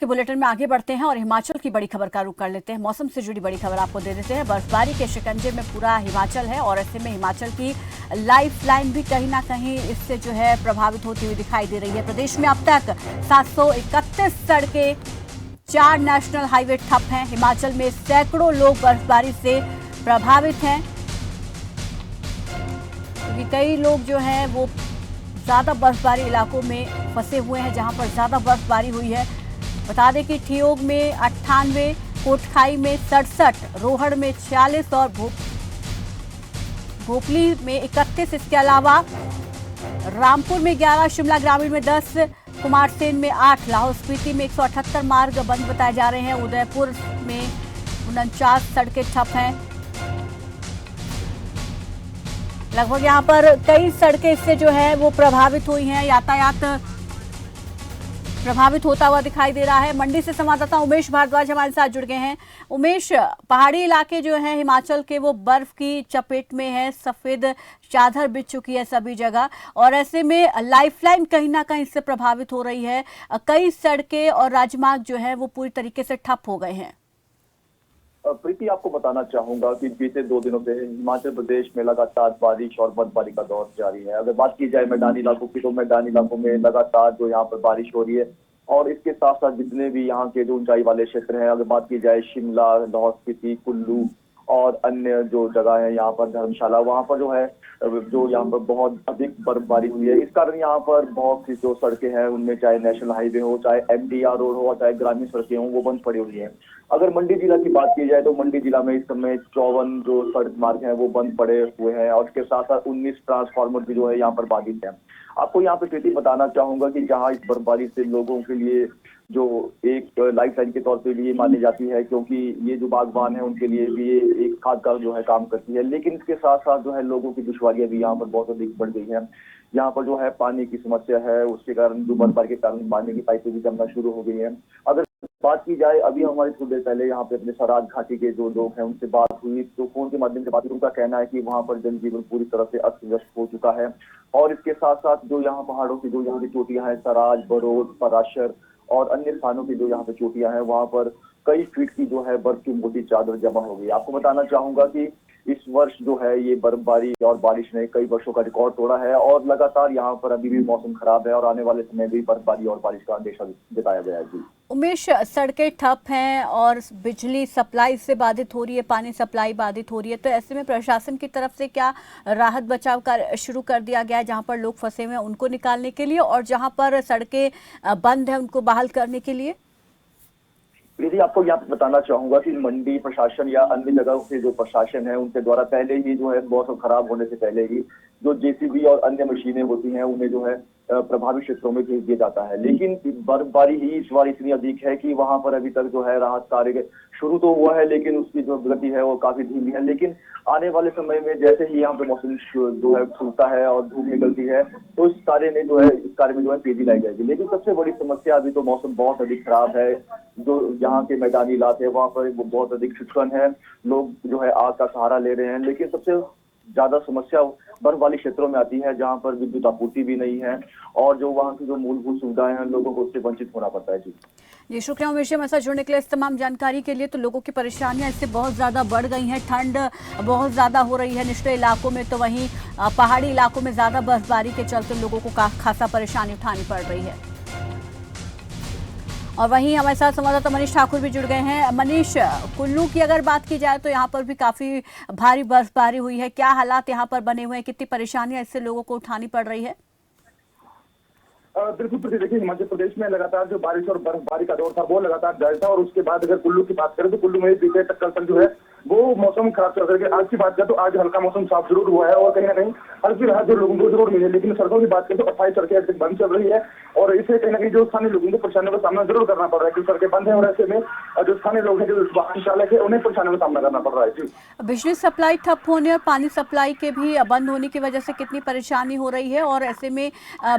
के बुलेटिन में आगे बढ़ते हैं और हिमाचल की बड़ी खबर का रुख कर लेते हैं। मौसम से जुड़ी बड़ी खबर आपको दे देते हैं। बर्फबारी के शिकंजे में पूरा हिमाचल है और ऐसे में हिमाचल की लाइफ लाइन भी कहीं ना कहीं इससे जो है प्रभावित होती हुई दिखाई दे रही है। प्रदेश में अब तक 731 सड़कें, 4 नेशनल हाईवे ठप हैं। हिमाचल में सैकड़ों लोग बर्फबारी से प्रभावित हैं क्योंकि कई लोग जो है वो ज्यादा बर्फबारी इलाकों में फंसे हुए हैं जहां पर ज्यादा बर्फबारी हुई है। बता दें कि ठियोग में 98, कोटखाई में 67, रोहड़ में 46 और भोपली में 31। इसके अलावा रामपुर में 11, शिमला ग्रामीण में 10, कुमारसेन में 8, लाहौल स्पीति में 178 मार्ग बंद बताए जा रहे हैं। उदयपुर में 49 सड़कें ठप हैं। लगभग यहाँ पर कई सड़कें इससे जो है वो प्रभावित हुई हैं। यातायात प्रभावित होता हुआ दिखाई दे रहा है। मंडी से संवाददाता उमेश भारद्वाज हमारे साथ जुड़ गए हैं। उमेश, पहाड़ी इलाके जो है हिमाचल के वो बर्फ की चपेट में है, सफेद चादर बिछ चुकी है सभी जगह और ऐसे में लाइफलाइन कहीं ना कहीं इससे प्रभावित हो रही है। कई सड़कें और राजमार्ग जो है वो पूरी तरीके से ठप हो गए हैं। प्रीति, आपको बताना चाहूंगा कि बीते 2 दिनों से हिमाचल प्रदेश में लगातार बारिश और बर्फबारी का दौर जारी है। अगर बात की जाए मैदानी इलाकों की, तो मैदानी इलाकों में लगातार जो यहाँ पर बारिश हो रही है और इसके साथ साथ जितने भी यहाँ के जो ऊंचाई वाले क्षेत्र हैं, अगर बात की जाए शिमला, लाहौल स्पीति, कुल्लू और अन्य जो जगह है यहाँ पर धर्मशाला, वहाँ पर जो यहाँ पर बहुत अधिक बर्फबारी हुई है। इस कारण यहाँ पर बहुत सी जो सड़कें हैं उनमें चाहे नेशनल हाईवे हो, चाहे एमटीआर रोड हो, चाहे ग्रामीण सड़कें हो, वो बंद पड़ी हुई है। अगर मंडी जिला की बात की जाए तो मंडी जिला में इस समय 54 जो सड़क मार्ग हैं वो बंद पड़े हुए हैं और उसके साथ साथ 19 ट्रांसफार्मर भी जो है यहाँ पर बाधित है। आपको यहाँ पे प्रीति बताना चाहूंगा कि जहाँ इस बर्फबारी से लोगों के लिए जो एक लाइफ लाइन के तौर पे भी ये मानी जाती है, क्योंकि ये जो बागबान है उनके लिए भी ये एक खाद का जो है काम करती है, लेकिन इसके साथ साथ जो है लोगों की दुश्वारियां भी यहाँ पर बहुत अधिक बढ़ गई है। यहाँ पर जो है पानी की समस्या है, उसके कारण जो बर्फबारी के कारण पानी की पाइपें भी जमना शुरू हो गई है। अगर बात की जाए, अभी हमारे थोड़ी देर पहले यहाँ पे अपने सराज घाटी के जो लोग हैं उनसे बात हुई, तो फोन के माध्यम से बात हुई। उनका कहना है कि वहाँ पर जनजीवन पूरी तरह से अस्त व्यस्त हो चुका है और इसके साथ साथ जो यहाँ पहाड़ों की जो यहाँ की चोटियां हैं, सराज, बरोद, पराशर और अन्य स्थानों की जो यहाँ पे चोटियां हैं, वहां पर कई फीट की जो है बर्फ की मोटी चादर जमा हो गई। आपको बताना चाहूंगा कि इस वर्ष जो है ये बर्फबारी और बारिश ने कई वर्षों का रिकॉर्ड तोड़ा है और लगातार यहाँ पर अभी भी मौसम खराब है और आने वाले समय भी बर्फबारी और बारिश का अंदेशा जताया गया है। जी उमेश, सड़कें ठप हैं और बिजली सप्लाई से बाधित हो रही है, पानी सप्लाई बाधित हो रही है, तो ऐसे में प्रशासन की तरफ से क्या राहत बचाव कार्य शुरू कर दिया गया है जहां पर लोग फंसे हुए हैं उनको निकालने के लिए और जहां पर सड़कें बंद हैं उनको बहाल करने के लिए? यदि आपको यहाँ पे बताना चाहूंगा कि मंडी प्रशासन या अन्य जगहों के जो प्रशासन है उनके द्वारा पहले ही जो है मौसम खराब होने से पहले ही जो जेसीबी और अन्य मशीनें होती हैं उन्हें जो है प्रभावित क्षेत्रों में भेज दिया जाता है, लेकिन बर्फबारी ही इस बार इतनी अधिक है कि वहां पर अभी तक जो है राहत कार्य शुरू तो हुआ है लेकिन उसकी जो गति है वो काफी धीमी है। लेकिन आने वाले समय में जैसे ही यहाँ पे मौसम जो है खुलता है और धूप निकलती है तो इस कार्य में जो है तेजी लाई जाएगी। लेकिन सबसे बड़ी समस्या अभी तो मौसम बहुत अधिक खराब है। जो यहाँ के मैदानी इलाके वहाँ पर बहुत अधिक शुष्कन है, लोग जो है आग का सहारा ले रहे हैं, लेकिन सबसे ज्यादा समस्या बर्फ वाली क्षेत्रों में आती है जहां पर विद्युत आपूर्ति भी नहीं है और जो वहां की जो मूलभूत सुविधाएं हैं लोगों को उससे वंचित होना पड़ता है। जी शुक्रिया उमेश हमारे साथ जुड़ने के लिए। इस तमाम जानकारी के लिए तो लोगों की परेशानियां इससे बहुत ज्यादा बढ़ गई हैं, ठंड बहुत ज्यादा हो रही है निचले इलाकों में, तो वहीं पहाड़ी इलाकों में ज्यादा बर्फबारी के चलते लोगों को खासा परेशानी उठानी पड़ रही है। और वहीं हमारे साथ संवाददाता मनीष ठाकुर भी जुड़ गए हैं। मनीष, कुल्लू की अगर बात की जाए तो यहाँ पर भी काफी भारी बर्फबारी हुई है, क्या हालात यहाँ पर बने हुए हैं, कितनी परेशानियां इससे लोगों को उठानी पड़ रही है? बिल्कुल, देखिए हिमाचल प्रदेश में लगातार जो बारिश और बर्फबारी का दौर था वो लगातार जारी था और उसके बाद अगर कुल्लू की बात करें तो कुल्लू में बीते कल तक जो है वो मौसम खराब चल रहा है। आज की बात करें तो आज हल्का मौसम साफ जरूर हुआ है और कहीं ना कहीं हल्की राहत जो लोगों को जरूर मिली है, लेकिन सड़कों की बात करें तो 28 सड़कें अब तक बंद चल रही है और इससे कहीं ना कहीं जो स्थानीय लोगों को परेशानियों का सामना जरूर करना पड़ रहा है क्योंकि सड़कें बंद है और ऐसे में जो स्थानीय लोग हैं, जो वाहन चालक है, उन्हें परेशानियों का सामना करना पड़ रहा है। जी, बिजली सप्लाई ठप होने और पानी सप्लाई के भी बंद होने की वजह से कितनी परेशानी हो रही है और ऐसे में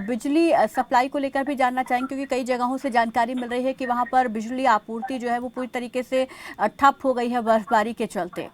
बिजली सप्लाई को लेकर भी जानना चाहेंगे क्योंकि कई जगहों से जानकारी मिल रही है कि वहां पर बिजली आपूर्ति जो है वो पूरी तरीके से ठप हो गई है बर्फबारी के चलते।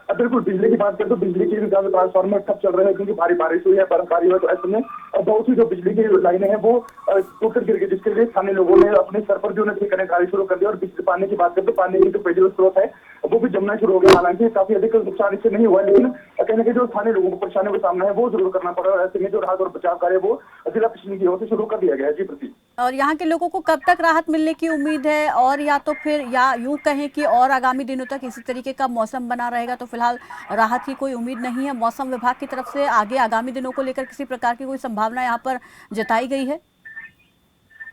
अब बिल्कुल बिजली की बात करें तो बिजली के भी ज्यादा ट्रांसफार्मर ठप चल रहे हैं, क्योंकि भारी बारिश हुई है, बर्फबारी हुई, तो ऐसे में बहुत सी जो बिजली की लाइनें हैं वो टूट कर गिर गई, जिसके लिए स्थानीय लोगों ने अपने सर पर जो ठीक करने कार्य शुरू कर दिया। और बिजली पानी की बात करें तो पानी की जो पेयजल स्रोत है वो भी जमना शुरू हो गया। हालांकि काफी अधिक नुकसान इससे नहीं हुआ, लेकिन कहीं ना कहीं जो स्थानीय लोगों को परेशानियों का सामना है वो जरूर करना पड़ा। ऐसे में जो राहत और बचाव कार्य वो जिला प्रशासन की ओर से शुरू कर दिया गया है। जी प्रति। और यहाँ के लोगों को कब तक राहत मिलने की उम्मीद है, और या तो फिर या यूं कहें कि और आगामी दिनों तक इसी तरीके का मौसम बना रहेगा, तो फिलहाल राहत की कोई उम्मीद नहीं है। मौसम विभाग की तरफ से आगे आगामी दिनों को लेकर किसी प्रकार की कोई संभावना यहाँ पर जताई गई है?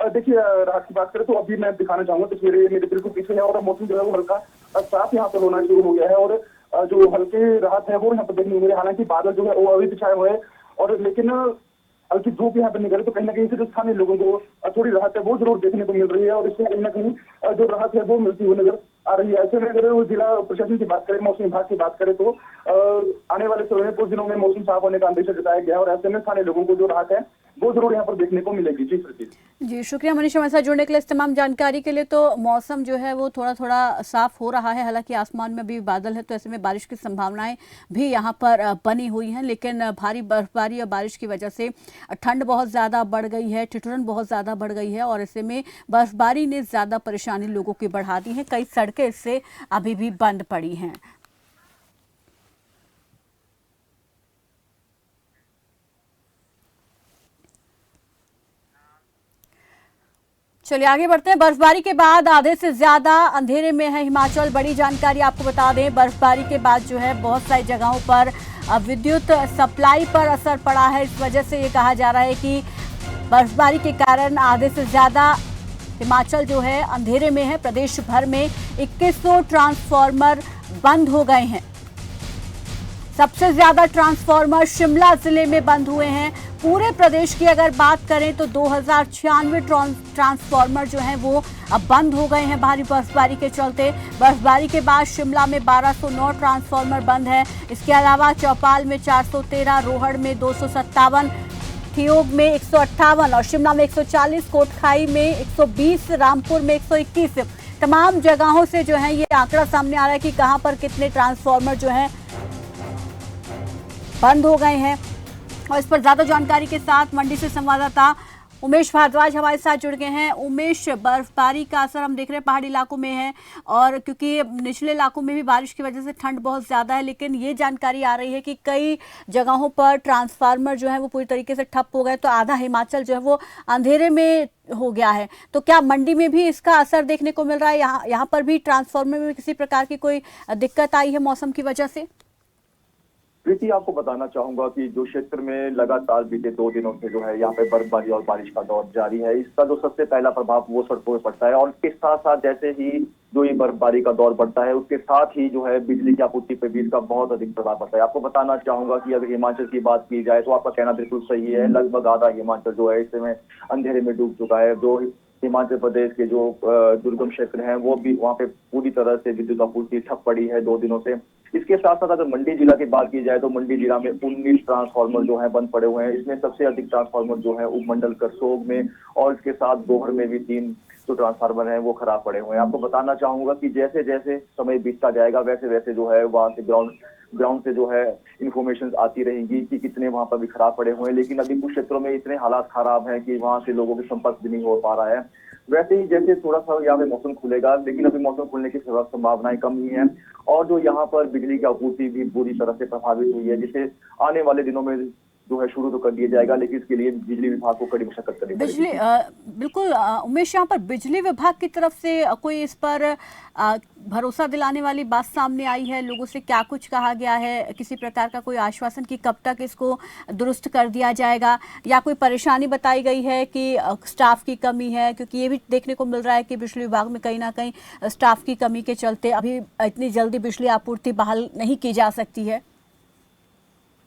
देखिए, रात की बात करें तो अभी मैं दिखाना चाहूंगा तस्वीरें मेरे बिल्कुल पीछे है, और मौसम जो है वो हल्का साफ यहाँ पर होना शुरू हो गया है, और जो हल्की राहत है वो यहाँ पर देखने को मिल रही है। हालांकि बादल जो है वो अभी भी छाए हुए हैं, और लेकिन हल्की धूप यहाँ पर निकले, तो कहीं ना कहीं से जो स्थानीय लोगों को थोड़ी राहत है वो जरूर देखने को मिल रही है, और इससे कहीं ना कहीं जो राहत है वो मिलती हुई नजर आ रही है। ऐसे में अगर वो जिला प्रशासन की बात करें, मौसम विभाग की बात करें, तो आने वाले समय में कुछ दिनों में मौसम साफ होने का अंदेशा जताया गया है, और ऐसे में स्थानीय लोगों को जो राहत है वो जरूर यहाँ पर देखने को मिलेगी। जी प्रति। जी शुक्रिया मनीष, हमारे साथ जुड़ने के लिए, इस तमाम जानकारी के लिए। तो मौसम जो है वो थोड़ा थोड़ा साफ हो रहा है, हालांकि आसमान में भी बादल है, तो ऐसे में बारिश की संभावनाएं भी यहाँ पर बनी हुई हैं, लेकिन भारी बर्फबारी और बारिश की वजह से ठंड बहुत ज़्यादा बढ़ गई है, ठिठुरन बहुत ज़्यादा बढ़ गई है, और ऐसे में बर्फबारी ने ज़्यादा परेशानी लोगों की बढ़ा दी है। कई सड़कें इससे अभी भी बंद पड़ी हैं। चलिए आगे बढ़ते हैं। बर्फबारी के बाद आधे से ज्यादा अंधेरे में है हिमाचल। बड़ी जानकारी आपको बता दें, बर्फबारी के बाद जो है बहुत सारी जगहों पर विद्युत सप्लाई पर असर पड़ा है। इस वजह से ये कहा जा रहा है कि बर्फबारी के कारण आधे से ज्यादा हिमाचल जो है अंधेरे में है। प्रदेश भर में 2100 ट्रांसफार्मर बंद हो गए हैं। सबसे ज्यादा ट्रांसफार्मर शिमला जिले में बंद हुए हैं। पूरे प्रदेश की अगर बात करें तो 2096 ट्रांसफार्मर जो हैं वो अब बंद हो गए हैं भारी बर्फबारी के चलते। बर्फबारी के बाद शिमला में 1209 ट्रांसफार्मर बंद है। इसके अलावा चौपाल में 413, रोहड़ में 257, ठियोग में 158 और शिमला में 140, कोटखाई में 120, रामपुर में 121। तमाम जगहों से जो है ये आंकड़ा सामने आ रहा है कि कहां पर कितने ट्रांसफार्मर जो है बंद हो गए हैं। और इस पर ज्यादा जानकारी के साथ मंडी से संवाददाता उमेश भारद्वाज हमारे साथ जुड़ गए हैं। उमेश, बर्फबारी का असर हम देख रहे हैं पहाड़ी इलाकों में है, और क्योंकि निचले इलाकों में भी बारिश की वजह से ठंड बहुत ज्यादा है, लेकिन ये जानकारी आ रही है कि कई जगहों पर ट्रांसफार्मर जो है वो पूरी तरीके से ठप हो गए, तो आधा हिमाचल जो है वो अंधेरे में हो गया है। तो क्या मंडी में भी इसका असर देखने को मिल रहा है? यहाँ पर भी ट्रांसफार्मर में किसी प्रकार की कोई दिक्कत आई है मौसम की वजह से? प्रीति, आपको बताना चाहूंगा कि जो क्षेत्र में लगातार बीते 2 दिनों से जो है यहाँ पे बर्फबारी और बारिश का दौर जारी है, इसका जो सबसे पहला प्रभाव वो सड़कों पे पड़ता है, और इसके साथ साथ जैसे ही जो ये बर्फबारी का दौर बढ़ता है उसके साथ ही जो है बिजली की आपूर्ति पे भी इसका बहुत अधिक प्रभाव पड़ता है। आपको बताना चाहूंगा कि अगर हिमाचल की बात की जाए तो आपका कहना बिल्कुल सही है। लगभग आधा हिमाचल जो है इस समय अंधेरे में डूब चुका है। जो हिमाचल प्रदेश के जो दुर्गम क्षेत्र हैं वो भी वहाँ पे पूरी तरह से विद्युत आपूर्ति ठप पड़ी है 2 दिनों से। इसके साथ साथ अगर मंडी जिला की बात की जाए तो मंडी जिला में 19 ट्रांसफार्मर जो है बंद पड़े हुए हैं। इसमें सबसे अधिक ट्रांसफार्मर जो है उपमंडल करसोग में, और इसके साथ दोहर में भी 3 जो ट्रांसफार्मर हैं वो खराब पड़े हुए हैं। आपको बताना चाहूंगा कि जैसे जैसे समय बीतता जाएगा वैसे वैसे जो है वहां से ग्राउंड से जो है इंफॉर्मेशन आती रहेंगी कि कितने वहां पर भी खराब पड़े हुए हैं। लेकिन अभी कुछ क्षेत्रों में इतने हालात खराब हैं कि वहां से लोगों के संपर्क भी नहीं हो पा रहा है। वैसे ही जैसे थोड़ा सा यहाँ पे मौसम खुलेगा, लेकिन अभी मौसम खुलने की संभावनाएं कम ही हैं, और जो यहाँ पर बिजली की आपूर्ति भी बुरी तरह से प्रभावित हुई है, जिसे आने वाले दिनों में जो है शुरू तो कर दिया जाएगा, लेकिन इसके लिए बिजली विभाग को कड़ी मशक्कत करनी पड़ेगी। बिल्कुल उमेश, यहाँ पर बिजली विभाग की तरफ से कोई इस पर भरोसा दिलाने वाली बात सामने आई है? लोगों से क्या कुछ कहा गया है? किसी प्रकार का कोई आश्वासन कि कब तक इसको दुरुस्त कर दिया जाएगा, या कोई परेशानी बताई गई है कि स्टाफ की कमी है? क्योंकि ये भी देखने को मिल रहा है कि बिजली विभाग में कहीं ना कहीं स्टाफ की कमी के चलते अभी इतनी जल्दी बिजली आपूर्ति बहाल नहीं की जा सकती है।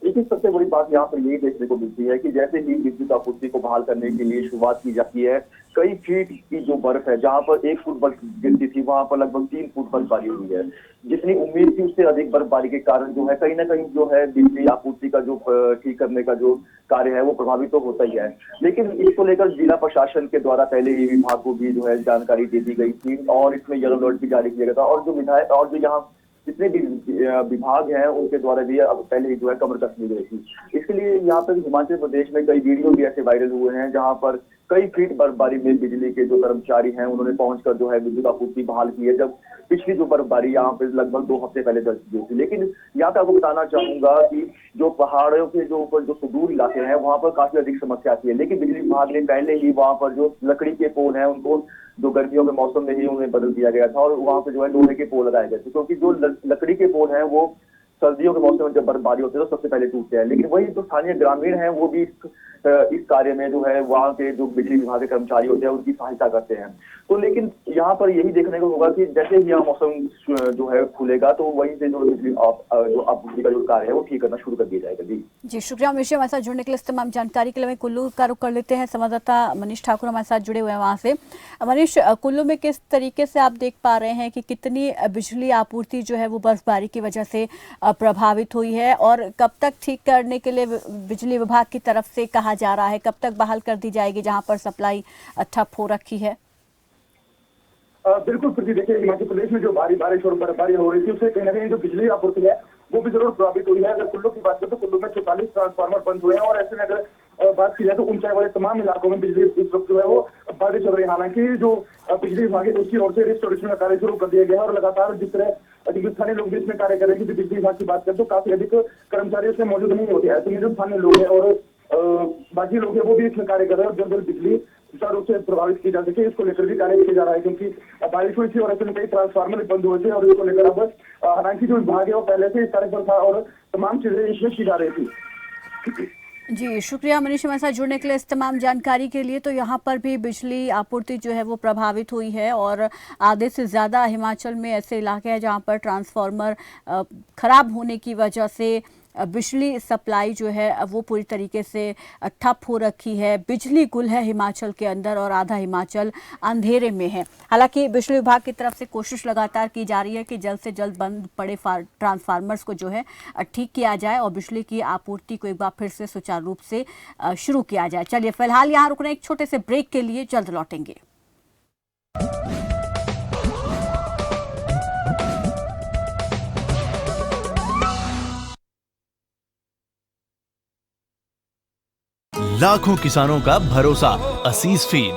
लेकिन सबसे बड़ी बात यहाँ पर यही देखने को मिलती है कि जैसे ही विद्युत आपूर्ति को बहाल करने के लिए शुरुआत की जाती है, कई फीट की जो बर्फ है, जहाँ पर 1 फुट बर्फ गिरती थी वहां पर लगभग 3 फुट बर्फबारी हुई है। जितनी उम्मीद थी उससे अधिक बर्फबारी के कारण जो है कहीं ना कहीं जो है बिजली आपूर्ति का जो ठीक करने का जो कार्य है वो प्रभावित तो होता ही है। लेकिन इसको लेकर जिला प्रशासन के द्वारा पहले ही विभाग को भी जो है जानकारी दे दी गई थी, और इसमें येलो अलर्ट भी जारी किया गया था। और जो विधायक और जो यहाँ जितने भी विभाग हैं उनके द्वारा भी अब पहले ही जो है कमर कस ली गई थी। इसके लिए यहाँ पर हिमाचल प्रदेश में कई वीडियो भी ऐसे वायरल हुए हैं जहाँ पर कई फीट बर्फबारी में बिजली के जो कर्मचारी हैं उन्होंने पहुंचकर जो है विद्युत आपूर्ति बहाल की है, जब पिछली जो बर्फबारी यहाँ पे लगभग 2 हफ्ते पहले दर्ज की थी। लेकिन यहाँ पे आपको बताना चाहूंगा कि जो पहाड़ों के जो ऊपर जो सुदूर इलाके हैं वहां पर काफी अधिक समस्या आती है, लेकिन बिजली विभाग ने पहले ही वहां पर जो लकड़ी के पोल हैं उनको जो गर्मियों के मौसम में ही उन्हें बदल दिया गया था और वहां पर जो है लोहे के पोल लगाए गए थे, क्योंकि जो लकड़ी के पोल हैं वो सर्दियों के मौसम में जब बर्फबारी होती है तो सबसे पहले टूटते हैं। लेकिन वही जो स्थानीय ग्रामीण हैं वो भी इस कार्य में जो है वहाँ के जो बिजली विभाग के कर्मचारी होते हैं उनकी सहायता करते हैं। तो लेकिन यहाँ पर यही देखने को होगा कि जैसे ही यहाँ मौसम जो है खुलेगा तो वहीं से जो बिजली जो आपूर्ति का जो कार्य है वो ठीक करना शुरू कर दिया जाएगा। जी शुक्रिया मनीष, हमारे साथ जुड़ने के लिए, इस तमाम जानकारी के लिए। कुल्लू का रुख कर लेते हैं, संवाददाता मनीष ठाकुर हमारे साथ जुड़े हुए हैं वहाँ से। मनीष, कुल्लू में किस तरीके से आप देख पा रहे हैं कि कितनी बिजली आपूर्ति जो है वो बर्फबारी की वजह से प्रभावित हुई है, और कब तक ठीक करने के लिए बिजली विभाग की तरफ से कहा जा रहा है, कब तक बहाल कर दी जाएगी जहां पर सप्लाई ठप हो रखी है? बिल्कुल प्रीति, देखिए हिमाचल प्रदेश में जो बारिश और बर्फबारी हो रही थी उससे कहीं ना कहीं जो बिजली आपूर्ति है वो भी जरूर प्रभावित हुई है। अगर कुल्लू की बात करें तो कुल्लू में 44 ट्रांसफार्मर बंद हुए हैं और ऐसे में अगर बात की जाए तो ऊंचाई वाले तमाम इलाकों में बिजली इस वक्त जो है वो बारिश चल रही है। हालांकि जो बिजली विभाग है उसकी ओर से रिस्टोरेशन का कार्य शुरू कर दिया गया है और लगातार जिस तरह स्थानीय लोग भी इसमें कार्य कर रहे हैं। बिजली विभाग की बात करें तो काफी अधिक कर्मचारी उसमें मौजूद नहीं होते, ऐसे में जो स्थानीय लोग हैं और बाकी लोग हैं वो भी इसमें कार्य कर रहे हैं और जल्द जल्द बिजली सुचारू रूप से प्रभावित की जा सके इसको लेकर भी कार्य किया जा रहा है, क्योंकि बारिश हुई थी और ऐसे में कई ट्रांसफार्मर बंद हुए थे और इसको लेकर अब हालांकि जो विभाग है वो पहले से इस कार्य पर था और तमाम चीजें इसमें की जा रही थी। जी शुक्रिया मनीष, हमारे साथ जुड़ने के लिए, इस तमाम जानकारी के लिए। तो यहाँ पर भी बिजली आपूर्ति जो है वो प्रभावित हुई है और आधे से ज़्यादा हिमाचल में ऐसे इलाके हैं जहाँ पर ट्रांसफार्मर खराब होने की वजह से बिजली सप्लाई जो है वो पूरी तरीके से ठप हो रखी है। बिजली गुल है हिमाचल के अंदर और आधा हिमाचल अंधेरे में है। हालांकि बिजली विभाग की तरफ से कोशिश लगातार की जा रही है कि जल्द से जल्द बंद पड़े ट्रांसफार्मर्स को जो है ठीक किया जाए और बिजली की आपूर्ति को एक बार फिर से सुचारू रूप से शुरू किया जाए। चलिए फिलहाल यहाँ रुकना, एक छोटे से ब्रेक के लिए, जल्द लौटेंगे। लाखों किसानों का भरोसा असीस फीड,